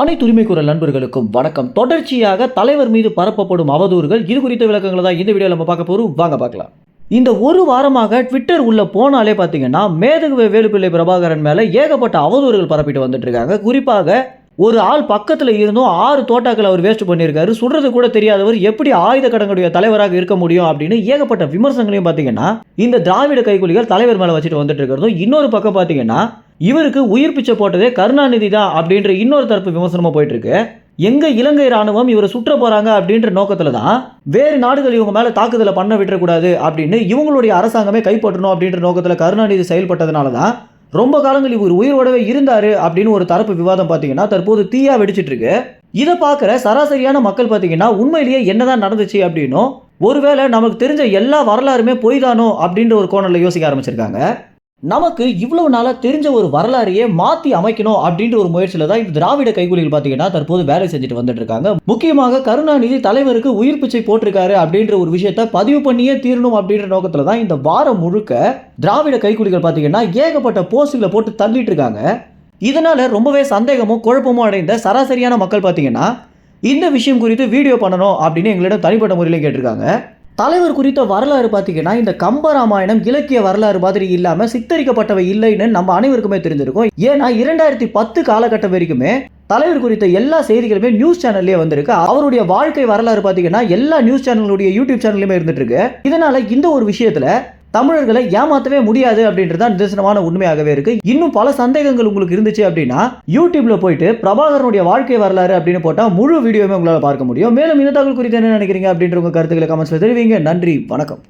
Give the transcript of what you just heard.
அனைத்து உரிமை குரல் நண்பர்களுக்கும் வணக்கம். தொடர்ச்சியாக தலைவர் மீது பரப்பப்படும் அவதூறுகள் இது குறித்த விளக்கங்களை தான் இந்த வீடியோவில் நம்ம பார்க்க போறோம். வாங்க பார்க்கலாம். இந்த ஒரு வாரமாக ட்விட்டர் உள்ள போனாலே பார்த்தீங்கன்னா மேதகு வேலுப்பிள்ளை பிரபாகரன் மேலே ஏகப்பட்ட அவதூறுகள் பரப்பிட்டு வந்துட்டு இருக்காங்க. குறிப்பாக ஒரு ஆள் பக்கத்தில் இருந்தும் 6 தோட்டாக்கள் அவர் வேஸ்ட் பண்ணியிருக்காரு, சுடுறது கூட தெரியாதவர் எப்படி ஆயுத கடங்களுடைய தலைவராக இருக்க முடியும் அப்படின்னு ஏகப்பட்ட விமர்சனங்களையும் பார்த்தீங்கன்னா இந்த திராவிட கைக்கூலிகள் தலைவர் மேலே வச்சுட்டு வந்துட்டு இருக்கிறதும், இன்னொரு பக்கம் பார்த்தீங்கன்னா இவருக்கு உயிர் பிச்சை போட்டதே கருணாநிதி தான் அப்படின்ற இன்னொரு தரப்பு விமர்சனமா போயிட்டு இருக்கு. எங்க இலங்கை ராணுவம் இவரை சுற்ற போறாங்க அப்படின்ற நோக்கத்துல தான் வேறு நாடுகள் இவங்க மேல தாக்குதலை பண்ண விட்டுறக்கூடாது அப்படின்னு இவங்களுடைய அரசாங்கமே கைப்பற்றணும் அப்படின்ற நோக்கத்துல கருணாநிதி செயல்பட்டதுனால தான் ரொம்ப காலங்கள் இவர் உயிரோடவே இருந்தாரு அப்படின்னு ஒரு தரப்பு விவாதம் பார்த்தீங்கன்னா தற்போது தீயா வெடிச்சிட்டு இருக்கு. இதை பார்க்குற சராசரியான மக்கள் பார்த்தீங்கன்னா உண்மையிலேயே என்னதான் நடந்துச்சு அப்படின்னும், ஒருவேளை நமக்கு தெரிஞ்ச எல்லா வரலாறுமே பொய் தானோ அப்படின்ற ஒரு கோணத்தில் யோசிக்க ஆரம்பிச்சிருக்காங்க. நமக்கு இவ்வளவு நாளா தெரிஞ்ச ஒரு வரலாறையே மாற்றி அமைக்கணும் அப்படின்ற ஒரு முயற்சியில் தான் இந்த திராவிட கைக்கூலிகள் பார்த்தீங்கன்னா தற்போது வேலை செஞ்சுட்டு வந்துட்டு இருக்காங்க. முக்கியமாக கருணாநிதி தலைவருக்கு உயிர் பிச்சை போட்டிருக்காரு அப்படின்ற ஒரு விஷயத்தை பதிவு பண்ணியே தீரணும் அப்படின்ற நோக்கத்தில் தான் இந்த வாரம் முழுக்க திராவிட கைக்கூலிகள் பார்த்தீங்கன்னா ஏகப்பட்ட போஸ்ட்களை போட்டு தள்ளிட்டு இருக்காங்க. இதனால ரொம்பவே சந்தேகமும் குழப்பமும் அடைந்த சராசரியான மக்கள் பார்த்தீங்கன்னா இந்த விஷயம் குறித்து வீடியோ பண்ணணும் அப்படின்னு எங்களிடம் தனிப்பட்ட முறையில் கேட்டிருக்காங்க. தலைவர் குறித்த வரலாறு பார்த்தீங்கன்னா இந்த கம்பராமாயணம் இலக்கிய வரலாறு மாதிரி இல்லாமல் சித்தரிக்கப்பட்டவை இல்லைன்னு நம்ம அனைவருக்குமே தெரிஞ்சிருக்கும். ஏன்னா 2010 காலகட்டம் வரைக்குமே தலைவர் குறித்த எல்லா செய்திகளுமே நியூஸ் சேனல்லே வந்திருக்கு. அவருடைய வாழ்க்கை வரலாறு பார்த்தீங்கன்னா எல்லா நியூஸ் சேனலுடைய யூடியூப் சேனல்லையுமே இருந்துட்டு இருக்கு. இதனால இந்த ஒரு விஷயத்துல தமிழர்களை ஏமாற்றவே முடியாது அப்படின்றது தான் நிதர்சனமான உண்மையாகவே இருக்கு. இன்னும் பல சந்தேகங்கள் உங்களுக்கு இருந்துச்சு அப்படின்னா யூடியூப்ல போயிட்டு பிரபாகரனுடைய வாழ்க்கை வரலாறு அப்படின்னு போட்டா முழு வீடியோவே உங்களால் பார்க்க முடியும். மேலும் இந்த தகவல் குறித்து என்ன நினைக்கிறீங்க அப்படின்ற உங்க கருத்துக்களை கமெண்ட்ஸ்ல தெரிவிங்க. நன்றி, வணக்கம்.